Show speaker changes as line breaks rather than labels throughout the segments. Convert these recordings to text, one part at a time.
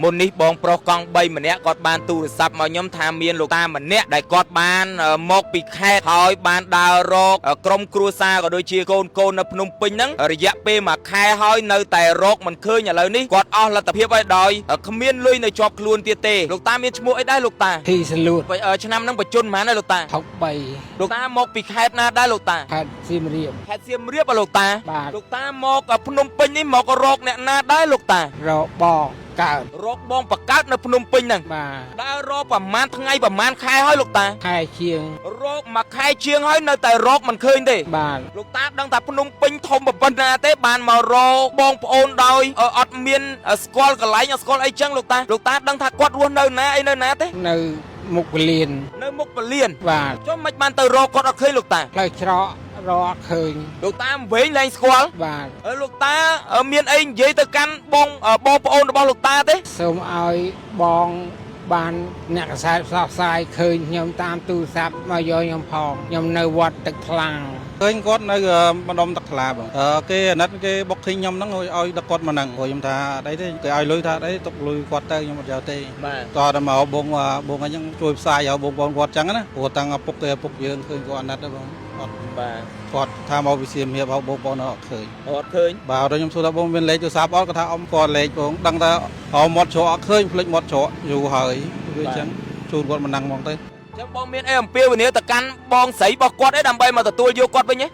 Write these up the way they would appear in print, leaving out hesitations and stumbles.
មុននេះបងប្រុសកង់3ម្នាក់គាត់បានទូរស័ព្ទមកខ្ញុំថាមានលោកតាម្នាក់ដែលគាត់បានមកពីខេត្តហើយបានដើររកក្រុមគ្រួសារក៏ដូចជាកូននៅភ្នំពេញហ្នឹងរយៈពេល1ខែហើយនៅតែរកមិនឃើញឥឡូវនេះគាត់អស់លទ្ធភាពឲ្យដោយគ្មានលុយនៅជាប់ខ្លួនទៀតទេលោកតាមានឈ្មោះអីដែរលោកតា
ធីសលួត
ឆ្នាំហ្នឹងបញ្ជនប៉ុន្មានដែរលោកតា
63
លោកតាមកពីខេត្តណាដែរលោកតា
ខេត្តសៀមរាប
លោកតាលោកតាមកភ្នំពេញនេះមករកអ្នកណាដែរលោកតា
រកបងកើត
រកបងបកើតនៅភ្នំពេញហ្នឹងដើររកប្រហែលថ្ងៃប្រហែលខែហើយលោកតា
ខែជាង
រក1ខែជាងហើយនៅតែរកមិនឃើញទេ
បាទ
លោកតាដឹងថាភ្នំពេញធំប៉ុណ្ណាទេបានមករកបងប្អូនដោយអត់មានស្គាល់កន្លែងស្គាល់អីចឹងលោកតាដឹងថាគាត់រស់នៅណាអីនៅណាទេ
នៅមុខពលាន
បាទចុះមិនបានទៅរកគាត់អត់ឃើញលោកតា
ផ្លូវច្រករកឃើញ
លោកតាវិញលែងស្គាល់
បាទ
លោកតាមានអីនិយាយទៅកាន់បងប្អូនរបស់លោកតាទេ
សូមឲ្យបងបានអ្នកកសែតផ្សព្វផ្សាយឃើញខ្ញុំតាមទូរស័ព្ទមកយកខ្ញុំផងខ្ញុំនៅវត្តទឹកថ្លា
ឃើញគាត់នៅម្ដុំទឹកថ្លាបងគេអាណិតគេបុកឃើញខ្ញុំហ្នឹងឲ្យដឹកគាត់មកហ្នឹងខ្ញុំថាអីទេគេឲ្យលុយថាអីទុកលុយគាត់ទៅខ្ញុំអត់យកទេ
បាទ
តតែមកបងអញ្ចឹងជួយផ្សាយឲ្យបងប្អូនគាត់អញ្ចឹងណាព្រោះតាំងឪពុកគេឪពុកយើងឃើញគាត់អាណិតទេបងអត់
បាទ
គាត់ថាមកវិសៀមហៀបឲ្យបងប្អូនអត់ឃើញបាទដល់ខ្ញុំសួរថាបងមានលេខទូរស័ព្ទអត់គាត់ថាអ៊ំគាត់លេខបងដឹងថាមាត់ច្រកអត់ឃើញភ្លេចមាត់ច្រកយូរហើយវាអញ្ចឹងជូនគាត់មកนั่งមកទៅ
ចឹងបងមានអីអំពាវនាវទៅកាន់បងស្រីរបស់គាត់ឯដើម្បីមកទទួលយកគាត់វិញទេ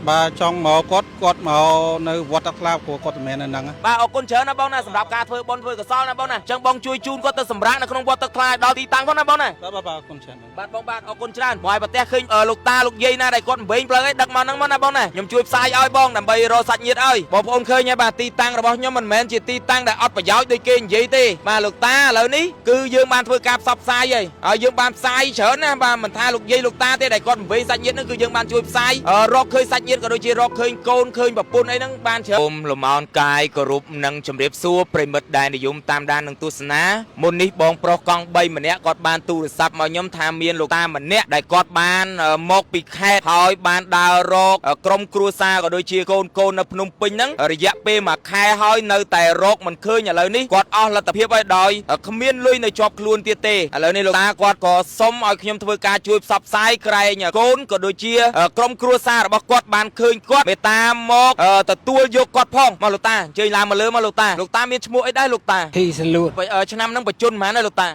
បាទចង់មកគាត់មកនៅវត្តទឹកថ្លាព្រោះគាត់តែមែននៅហ្នឹង
បាទអរគុណច្រើនណាបងណាសម្រាប់ការធ្វើបុណ្យធ្វើកុសលណាបងណាចឹងបងជួយជូនគាត់ទៅសម្រាប់នៅក្នុងវត្តទឹកថ្លាដល់ទីតាំងផងណាបងណា
បាទអរគុណច្រើន
បាទបងបាទអរគុណច្រើនមកឲ្យប្រទេសឃើញលោកតាលោកយាយណាដែលគាត់វែងផ្លូវឯងដឹកមកហ្នឹងមកណាបងណាខ្ញុំជួយផ្សាយឲ្យបងដើម្បីរកសាច់ញាតិឲ្យបងប្អូនឃើញហើយបាទទីតាំងរបស់ខ្ញុំមិនមែនជាទីតាំងដែលអត់ប្រយោជន៍ដូចគេនិយាយទេបាទលោកតាឥឡូវនេះគឺយើងបានធ្វើការផ្សព្វផ្សាយហើយយើងបានផ្សាយច្រើនណាបាទមិនថាលោកយាយលោកតាទេដែលគាត់វែងសាច់ញាតិហ្នឹងគឺយើងបានជួយផ្សាយរកឃើញសាច់ញាតិក៏ដូចជារកឃើញកូនឃើញប្រពន្ធអីហ្នឹងបានច្រើនខ្ញុំលំអោនកាយគោរពនិងជម្រាបសួរប្រិមិត្តដែលនិយមតាមដាននិងទស្សនាមុននេះបងប្រុសកង់3ម្នាក់គាត់បានទូរស័ព្ទមកខ្ញុំថាមានលោកតាម្នាក់ដែលគាត់បានមកពីខេត្តហើយបានដើររកក្រុមគ្រួសារក៏ដូចជាកូននៅភ្នំពេញហ្នឹងរយៈពេល1ខែហើយនៅតែរកមិនឃើញឥឡូវនេះគាត់អស់លទ្ធភាពឲ្យដោយគ្មានលុយនៅជាប់ខ្លួនទៀតទេឥឡូវនេះលោកតាគាត់ក៏សុំឲ្យខ្ញុំធ្វើការជួយផ្សព្វផ្សាយក្រែងកូនក៏ដូចជាក្រុមគ្រួសាររបស់គាត់បានឃើញគាត់មេតាមកទទួលយកគាត់ផងមកលោកតាអញ្ជើញឡើងមកលើមកលោកតាមានឈ្មោះអីដែរលោកតា
ធីសលួត
ឆ្នាំហ្នឹងបញ្ជនប៉ុន្មានដែរលោកតា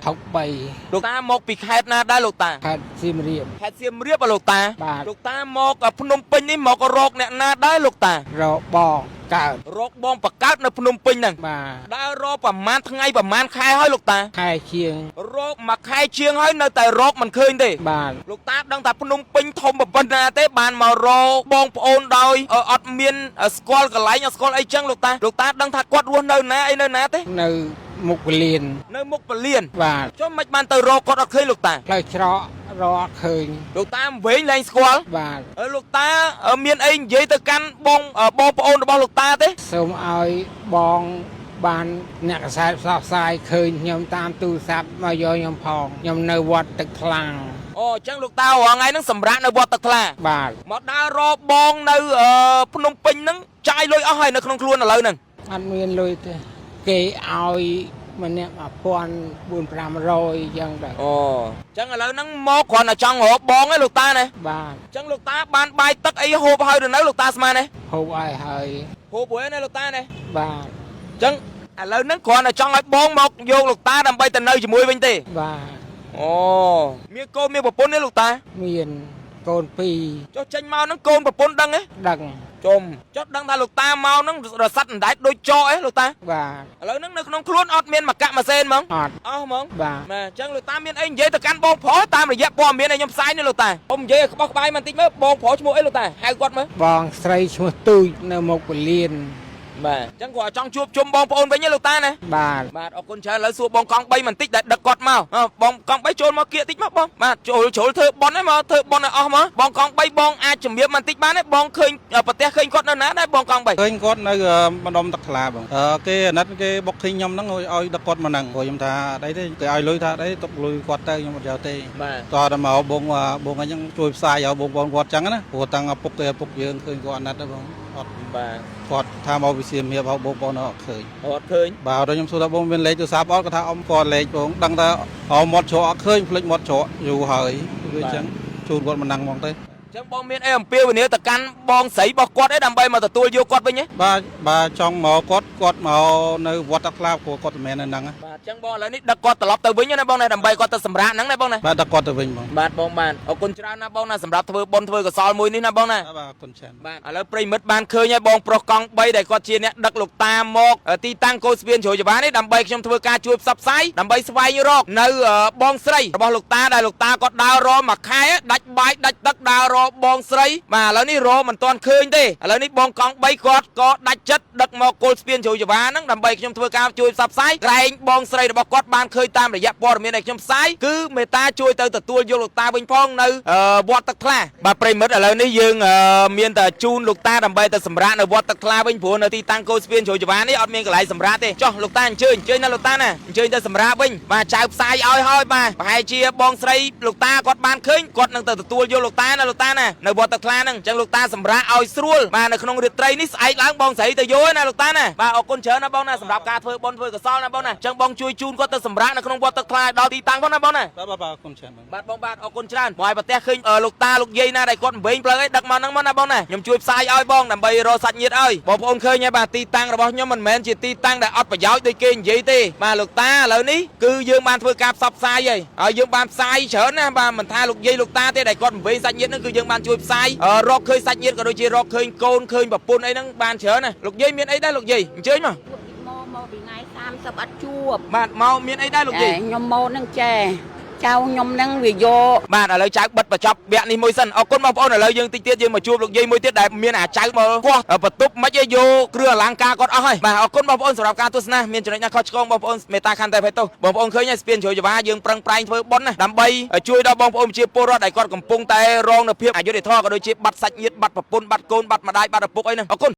63
លោកតាមកពីខេត្តណាដែរលោកតា
ខេត្តសៀមរាប
លោកតាលោកតាមកភ្នំពេញនេះមករកអ្នកណាដែរលោកតា
រកបងកើត
រកបងបកើតនៅភ្នំពេញហ្នឹងដើររកប្រហែលថ្ងៃប្រហែលខែហើយលោកតា
ខែជាង
រក1ខែជាងហើយនៅតែរកមិនឃើញទេ
បាទ
លោកតាដឹងថាភ្នំពេញធំប៉ុណ្ណាទេបានមករកបងប្អូនដោយអត់មានស្គាល់កន្លែងស្គាល់អីចឹងលោកតាដឹងថាគាត់រស់នៅណាអីនៅណាទេ
នៅមុខពលាន
បាទចុះមិនបានទៅរកគាត់អត់ឃើញលោកតា
ផ្លូវច្រករកឃើញ
លោកតាវិញលែងស្គាល់
បាទ
លោកតាមានអីនិយាយទៅកាន់បងប្អូនរបស់លោកតាទេ
សូមឲ្យបងបានអ្នកកសែតផ្សព្វផ្សាយឃើញខ្ញុំតាមទូរស័ព្ទមកយកខ្ញុំផងខ្ញុំនៅវត្តទឹកថ្លា
អញ្ចឹងលោកតារាល់ថ្ងៃហ្នឹងសម្រាប់នៅវត្តទឹកថ្លា
បាទ
មកដើររកបងនៅភ្នំពេញហ្នឹងចាយលុយអស់ហើយនៅក្នុងខ្លួនឥឡូវហ្នឹង
អត់មានលុយទេគេឲ្យម្នាក់1400-500យ៉ាងដែរ
អញ្ចឹងឥឡូវហ្នឹងមកគ្រាន់តែចង់រកបងឯងលោកតាណា
បាទ
អញ្ចឹងលោកតាបានបាយទឹកអីហូបហើយឬនៅលោកតាស្មានទេ
ហូបហើយ
ហូបហើយណាលោកតាណា
បាទ
អញ្ចឹងឥឡូវហ្នឹងគ្រាន់តែចង់ឲ្យបងមកយកលោកតាដើម្បីទៅនៅជាមួយវិញទេ
បាទ
មានកូនមានប្រពន្ធទេលោកតា
មានកូន2
ចុះចេញមកហ្នឹងកូនប្រពន្ធដឹងទេ
ដឹង
ចុះដឹងថាលោកតាមកហ្នឹងរស័តអណ្ដែតដូចចោអីលោកតា
បាទ
ឥឡូវហ្នឹងនៅក្នុងខ្លួនអត់មានមកកាក់ម៉ាសេនហ្មង
អត់
ហ្មង
បាទ
អញ្ចឹងលោកតាមានអីនិយាយទៅកាន់បងប្រុសតាមរយៈព័ត៌មានដែលខ្ញុំផ្សាយនេះលោកតាខ្ញុំនិយាយក្បោះក្បាយបន្តិចមើលបងប្រុសឈ្មោះអីលោកតាហៅគាត់មើល
បងស្រីឈ្មោះទូចនៅមុខពលាន
បាទអញ្ចឹងគាត់ចង់ជួបជុំបងប្អូនវិញទេលោកតាណា
បាទ
អរគុណច្រើនឥឡូវសួរបងកង់3បន្តិចដែលដឹកគាត់មកបងកង់3ចូលមកគៀកតិចមកបងបាទចូលធ្វើប៉ុនហ្នឹងមកធ្វើប៉ុនឲ្យអស់មកបងកង់3បងអាចជំរាបបន្តិចបានទេបងឃើញប្រទេសឃើញគាត់នៅណាដែរបងកង់3
ឃើញគាត់នៅម្ដុំទឹកថ្លាបងគេអាណិតគេបុកឃើញខ្ញុំហ្នឹងឲ្យដឹកគាត់មកហ្នឹងខ្ញុំថាអីទេគេឲ្យលុយថាអីទុកលុយគាត់ទៅខ្ញុំអត់យកទេ
បាទ
តតែមកបងអញ្ចឹងជួយផ្សាយឲ្យបងប្អូនគាត់អញ្ចឹងណាព្រោះតាំងឪពុកគេឪពុកយើងឃើញគាត់អាណិតទេបង អត់
បាទ
គាត់ថាមកវិសៀមភាពហៅបងប្អូនអត់ឃើញ
អត់ឃើញ
បាទដល់ខ្ញុំសួរថាបងមានលេខទូរស័ព្ទអត់គាត់ថាអ៊ំគាត់លេខបងដឹងថាហៅមាត់ច្រកអត់ឃើញភ្លេចមាត់ច្រកយូរហើយវាអញ្ចឹងជូនគាត់មិនដឹងហ្មងទេ
ចឹងបងមានអីអំពាវនាវទៅកាន់បងស្រីរបស់គាត់អីដើម្បីមកទទួលយកគាត់វិញហ៎
បាទចង់មកគាត់មកនៅវត្តតាក្លាបគាត់មិនមែននៅហ្នឹង
បាទចឹងបងឥឡូវនេះដឹកគាត់ត្រឡប់ទៅវិញណាបងណាដើម្បីគាត់ទៅសម្រាកហ្នឹងណាបងណា
បាទដឹកគាត់ទៅវិញបង
បាទបងបាទអរគុណច្រើនណាបងណាសម្រាប់ធ្វើបុណ្យធ្វើកុសលមួយនេះណាបងណា
បាទអរគុណច្រើន
បាទឥឡូវប្រិមិត្តបានឃើញហើយបងប្រុសកង់3ដែលគាត់ជាអ្នកដឹកលោកតាមកទីតាំងកោស្ពានជ្រោយចង្វានេះដើម្បីខ្ញុំធ្វើការជួយផ្សព្វផ្សាយដើម្បីស្វែងរកនៅបងស្រីរបស់លោកតាដែលលោកតាគាត់ដើររមួយខែដាច់បាយដាច់ទឹកដើររបងស្រីបាទឥឡូវនេះរមិនទាន់ឃើញទេឥឡូវនេះបងកង់3គាត់ក៏ដាច់ចិត្តដឹកមកគល់ស្ពានជ្រោយចង្វាហ្នឹងដើម្បីខ្ញុំធ្វើការជួយផ្សព្វផ្សាយក្រែងបងស្រីរបស់គាត់បានឃើញតាមរយៈព័ត៌មានដែលខ្ញុំផ្សាយគឺមេតាជួយទៅទទួលយកលោកតាវិញផងនៅវត្តទឹកថ្លាបាទប្រិមិត្តឥឡូវនេះយើងមានតែជូនលោកតាដើម្បីទៅសម្រាកនៅវត្តទឹកថ្លាវិញព្រោះនៅទីតាំងគោស្ពានជ្រោយចង្វានេះអត់មានកន្លែងសម្រាកទេចុះលោកតាអញ្ជើញណាលោកតាណាអញ្ជើញទៅសម្រាកវិញបាទចៅផ្សាយឲ្យហើយបាទប្រហែលជាបងស្រីលោកតាគាត់បានឃើញគាត់នឹងទៅទទួលយកលោកតាណាលោកតាណានៅវត្តទឹកថ្លាហ្នឹងអញ្ចឹងលោកតាសម្រាកឲ្យស្រួលបាទនៅក្នុងរាត្រីនេះស្អែកឡើងបងស្រីទៅយកណាលោកតាណាបាទអរគុណច្រើនណាបងណាសម្រាប់ការធ្វើបុណ្យធ្វើកុសលណាបងណាអញ្ចឹងបងជួយជូនគាត់ទៅសម្រាកនៅក្នុងវត្តទឹកថ្លាដល់ទីតាំងផងណាបងណា
បាទអរគុណច្រើនបង
បាទបងបាទអរគុណច្រើនមកឲ្យប្រទេសឃើញលោកតាលោកយាយណាដែលគាត់វែងផ្លូវអីដឹកមកហ្នឹងមកណាបងណាខ្ញុំជួយផ្សាយឲ្យបងដើម្បីរកសាច់ញាតិឲ្យបងប្អូនឃើញហើយបាទទីតាំងរបស់ខ្ញុំមិនមែនជាទីតាំងដែលអត់ប្រយោជន៍ដូចគេនិយាយទេបាទលោកតាឥឡូវនេះគឺយើងបានធ្វើការផ្សព្វផ្សាយហើយយើងបានផ្សាយច្រើនណាបាទមិនថាលោកយាយលោកតាទេដែលគាត់វែងសាច់ញាតិហ្នឹងគឺយើងបានជួយផ្សាយរកឃើញសាច់ញាតិក៏ដូចជារកឃើញកូនឃើញប្រពន្ធអីហ្នឹងបានច្រើនណាលោកយាយមានអីដែរលោកយាយអញ្ជើញមក
មកពីថ្ងៃ30អត់ជួប
បាទមកមានអីដែរលោកយាយ
ខ្ញុំមកនឹងចេះចៅខ្ញុំនឹងវាយក
បាទឥឡូវចៅបិទបញ្ចប់វគ្គនេះមួយសិនអរគុណបងប្អូនឥឡូវយើងតិចទៀតយើងមកជួបលោកយាយមួយទៀតដែលមានអាចៅមកគោះបន្ទប់មិនឲ្យយកគ្រឿងអលង្ការគាត់អស់ហើយបាទអរគុណបងប្អូនសម្រាប់ការទស្សនាមានចំណុចណាខុសឆ្គងបងប្អូនមេត្តាខន្តីអភ័យទោសបងប្អូនឃើញហើយស្ពានជ្រោយចង្វាយើងប្រឹងប្រែងធ្វើបុណ្យណាដើម្បីជួយដល់បងប្អូនប្រជាពលរដ្ឋដែលគាត់កំពុងតែរងនៅភាពអយុត្តិធម៌ក៏ដូចជាបាត់សាច់ញាតិបាត់ប្រពន្ធបាត់កូនបាត់ម្ដាយបាត់ឪពុកអីហ្នឹងអរគុណ